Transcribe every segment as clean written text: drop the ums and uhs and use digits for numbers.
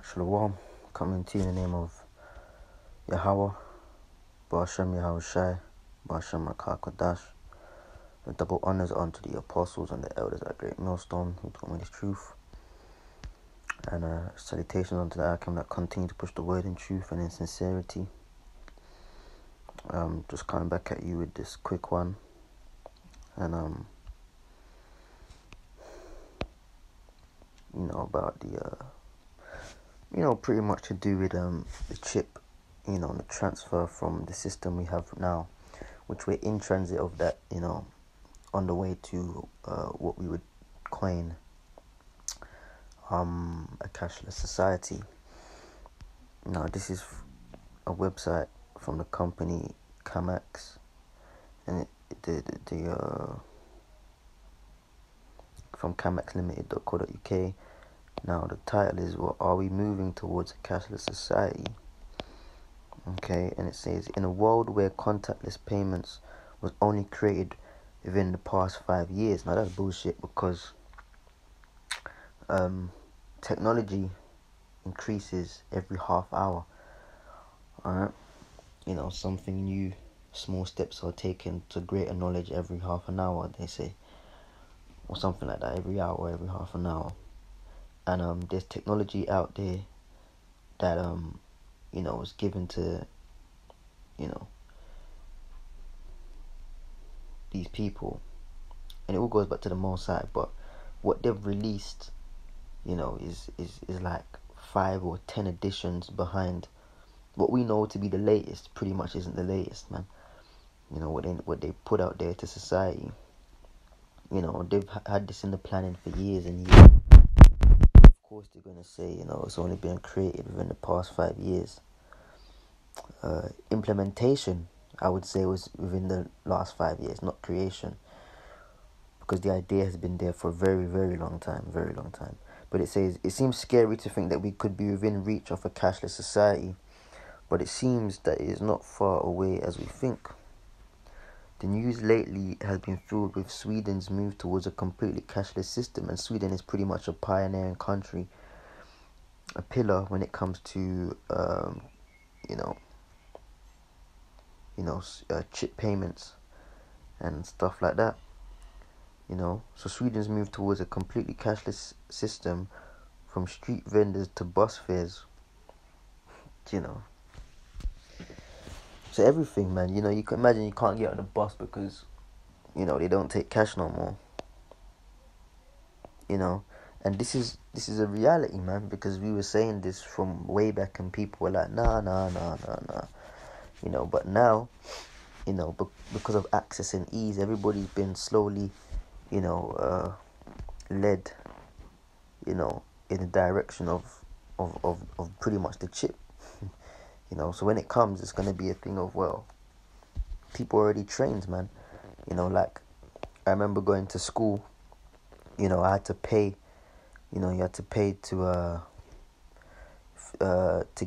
Shalom, coming to you in the name of Yahweh, Ba'ashem Yahweh Shai, Ba'ashem Rakah Kodash. The double honors unto the apostles and the elders at Great Millstone who taught me this truth. And salutations unto the Akim that continue to push the word in truth and in sincerity. Just coming back at you with this quick one. And about the pretty much to do with the chip, the transfer from the system we have now, which we're in transit of that, on the way to what we would coin a cashless society. Now, this is a website from the company Camax, and from camaxlimited.co.uk. Now, the title is, "What are we moving towards a cashless society?" Okay, and it says, in a world where contactless payments was only created within the past 5 years. Now, that's bullshit, because technology increases every half hour. Alright? Something new, small steps are taken to greater knowledge every half an hour, they say. Or something like that, every hour, every half an hour. And there's technology out there that was given to these people, and it all goes back to the Most High. But what they've released, is like 5 or 10 editions behind what we know to be the latest. Pretty much isn't the latest, man. What they put out there to society. They've had this in the planning for years and years. Of course, they're gonna say, it's only been created within the past 5 years. Implementation, I would say, was within the last 5 years, not creation, because the idea has been there for a very, very long time, But it says, it seems scary to think that we could be within reach of a cashless society, but it seems that it is not far away as we think. The news lately has been filled with Sweden's move towards a completely cashless system, and Sweden is pretty much a pioneering country, a pillar when it comes to chip payments and stuff like that. So Sweden's moved towards a completely cashless system, from street vendors to bus fares. So everything, man. You can imagine you can't get on the bus because they don't take cash no more. And this is a reality, man, because we were saying this from way back, and people were like, nah. But now, because of access and ease, everybody's been slowly, led, in the direction of pretty much the chip. So when it comes, it's going to be a thing of, well, people already trained, man. Like, I remember going to school, I had to pay, you had to pay to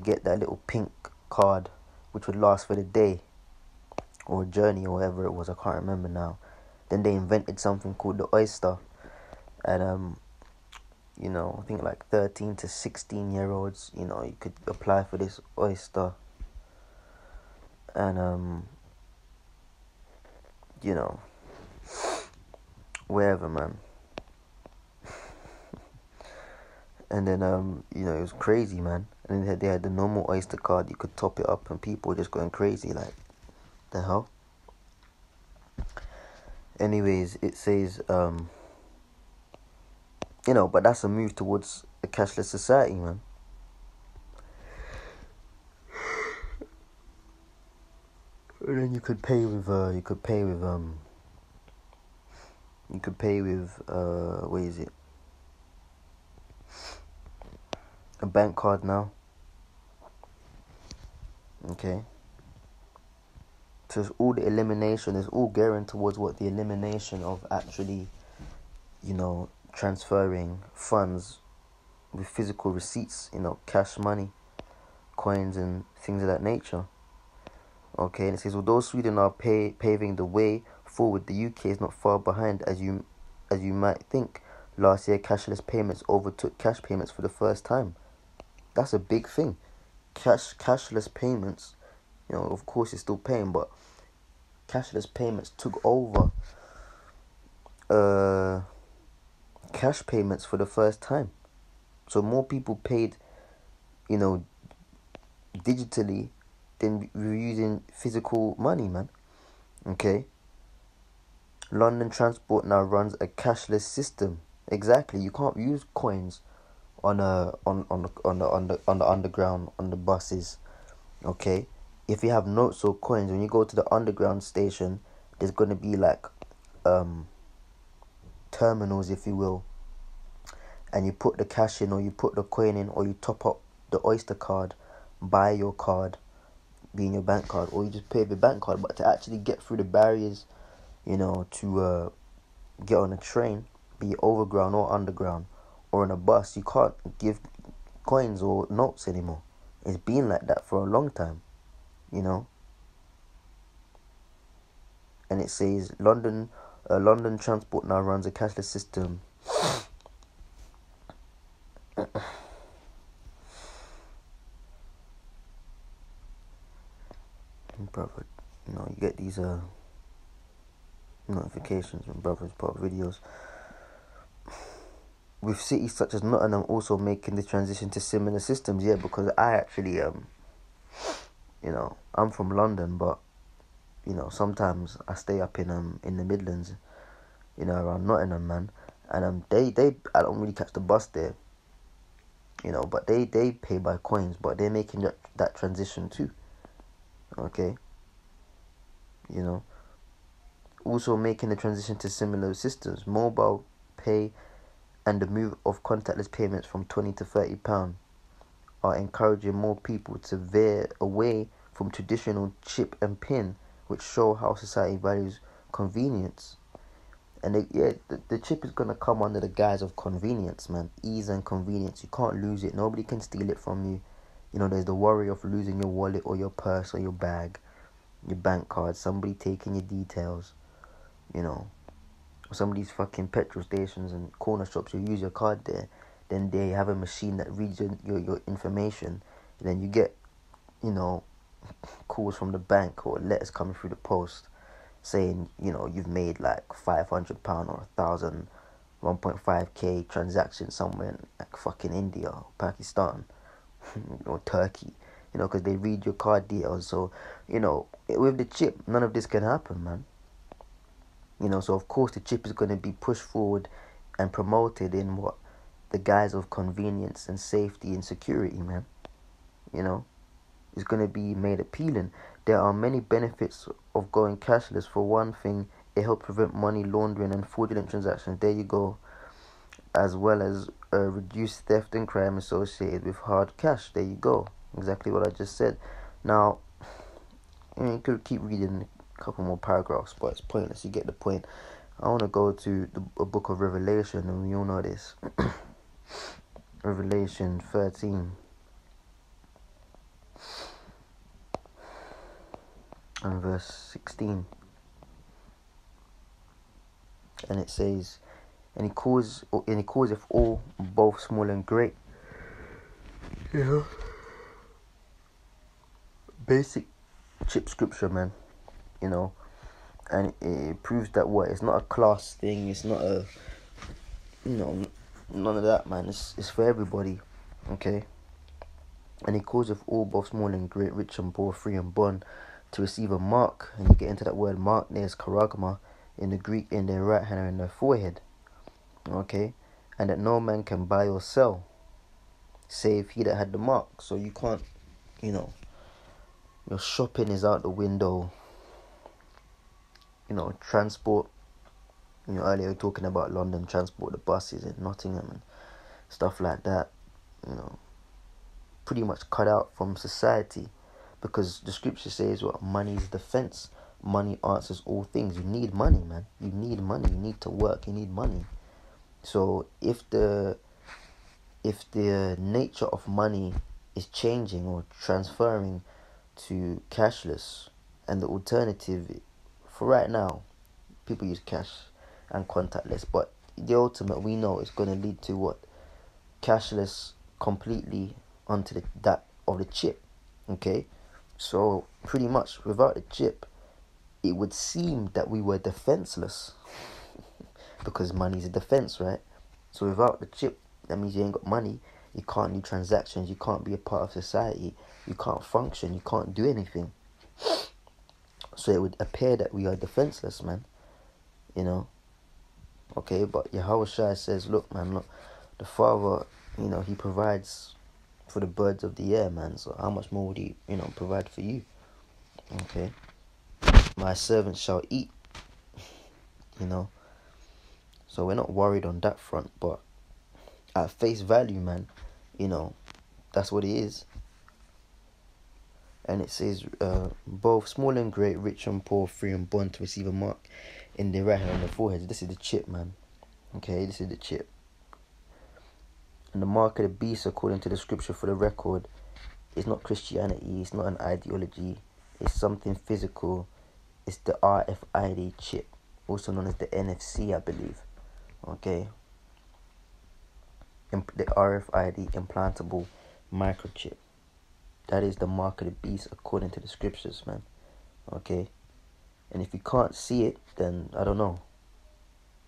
get that little pink card, which would last for the day, or a journey, or whatever it was, I can't remember now. Then they invented something called the Oyster, and I think like 13 to 16-year-olds, you could apply for this Oyster, and wherever, man. And then it was crazy, man. And then they had the normal Oyster card, you could top it up, and people were just going crazy, like, the hell. Anyways, it says but that's a move towards a cashless society, man. And then you could pay with what is it? A bank card now. Okay. So it's all the elimination, it's all gearing towards what the elimination of actually, transferring funds with physical receipts, cash money, coins and things of that nature. Okay, and it says, although Sweden are paving the way forward, the UK is not far behind as you might think. Last year, cashless payments overtook cash payments for the first time. That's a big thing. Cashless payments, of course, you're still paying, but cashless payments took over cash payments for the first time. So more people paid, digitally than we were using physical money, man. Okay. London Transport now runs a cashless system. Exactly. You can't use coins on the underground, on the buses. Okay. If you have notes or coins, when you go to the underground station, there's gonna be like terminals, if you will, and you put the cash in, or you put the coin in, or you top up the Oyster card, buy your card, being your bank card, or you just pay with your bank card. But to actually get through the barriers, to get on a train, be it overground or underground, or on a bus, you can't give coins or notes anymore. It's been like that for a long time, And it says London Transport now runs a cashless system. Brother, you get these notifications when brothers put up videos. With cities such as Nottingham also making the transition to similar systems, because I actually I'm from London, but sometimes I stay up in the Midlands, around Nottingham, man, and they I don't really catch the bus there, but they pay by coins, but they're making that transition too. Okay. Also making the transition to similar systems, mobile pay, and the move of contactless payments from £20 to £30 are encouraging more people to veer away from traditional chip and pin, which show how society values convenience. And the chip is gonna come under the guise of convenience, man. Ease and convenience. You can't lose it. Nobody can steal it from you. There's the worry of losing your wallet or your purse or your bag, your bank card, somebody taking your details, some of these fucking petrol stations and corner shops, you use your card there, then they have a machine that reads your information, and then you get, calls from the bank or letters coming through the post saying, you've made like £500 or 1,000, 1.5k transaction somewhere in like fucking India or Pakistan or Turkey, because they read your card details. So, with the chip, none of this can happen, man. So of course the chip is going to be pushed forward and promoted in what? The guise of convenience and safety and security, man. It's going to be made appealing. There are many benefits of going cashless. For one thing, it helps prevent money laundering and fraudulent transactions. There you go. As well as reduce theft and crime associated with hard cash. There you go. Exactly what I just said. Now, you could keep reading a couple more paragraphs, but it's pointless. You get the point. I want to go to the book of Revelation, and we all know this. Revelation 13 and verse 16. And it says, and he causeth all, both small and great. Basic chip scripture, man. And it proves that it's not a class thing. It's not a, none of that, man. It's for everybody. Okay. And he causeth all, both small and great, rich and poor, free and bond, to receive a mark. And you get into that word mark, there's charagma in the Greek, in their right hand or in their forehead. Okay. And that no man can buy or sell, save he that had the mark. So you can't, your shopping is out the window. Transport. Earlier we were talking about London Transport, the buses in Nottingham and stuff like that. Pretty much cut out from society, because the scripture says what? Money is defense. Money answers all things. You need money, man. You need money. You need to work. You need money. So if the nature of money is changing or transferring to cashless, and the alternative for right now, people use cash and contactless, but the ultimate we know is going to lead to what? Cashless completely onto that of the chip. Okay, so pretty much without the chip, it would seem that we were defenseless because money's a defense, right? So without the chip, that means you ain't got money. You can't do transactions. You can't be a part of society. You can't function. You can't do anything. So it would appear that we are defenseless, man. You know. Okay, but Yahweh Shai says, look, man, look, the Father, he provides for the birds of the air, man. So how much more would he, provide for you? Okay. My servants shall eat, you know. So we're not worried on that front, but at face value, man, that's what it is. And it says, both small and great, rich and poor, free and bond to receive a mark in their right hand and their foreheads. This is the chip, man. Okay, this is the chip. And the mark of the beast, according to the scripture for the record, is not Christianity, it's not an ideology, it's something physical. It's the RFID chip, also known as the NFC, I believe. Okay. The RFID implantable microchip. That is the mark of the beast according to the scriptures, man. Okay. And if you can't see it, then I don't know.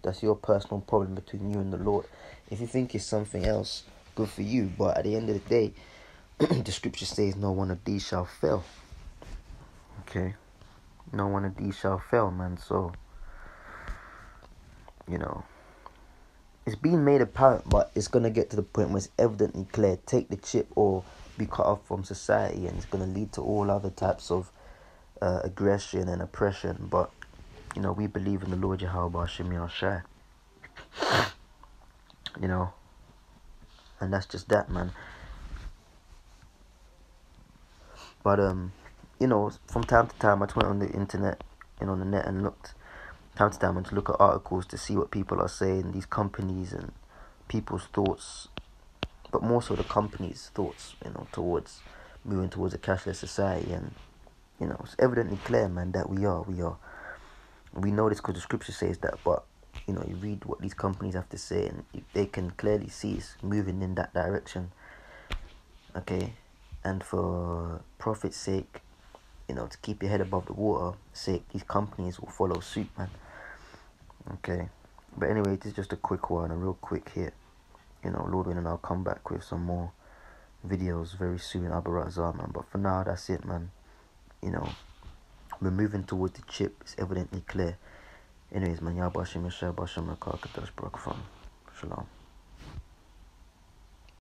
That's your personal problem between you and the Lord. If you think it's something else, good for you. But at the end of the day, the scripture says no one of these shall fail. Okay. No one of these shall fail, man. So, it's being made apparent, but it's going to get to the point where it's evidently clear. Take the chip or be cut off from society, and it's going to lead to all other types of aggression and oppression. But, we believe in the Lord Yahweh Hashem Yahshai. And that's just that, man. But, from time to time, I just went on the internet and on the net and looked. Time to time, and to look at articles to see what people are saying, these companies and people's thoughts, but more so the companies' thoughts, towards moving towards a cashless society. And it's evidently clear, man, that we know this because the scripture says that. But you read what these companies have to say, and they can clearly see it's moving in that direction. Okay, and for profit's sake, to keep your head above the water sake, these companies will follow suit, man. Okay, but anyway, this is just a quick one, a real quick hit. Lord willing, I'll come back with some more videos very soon, Abarazar, man. But for now, that's it, man. We're moving towards the chip. It's evidently clear. Anyways, man, Yabashim Yashab Basham Rakakadash Brakfam. Shalom.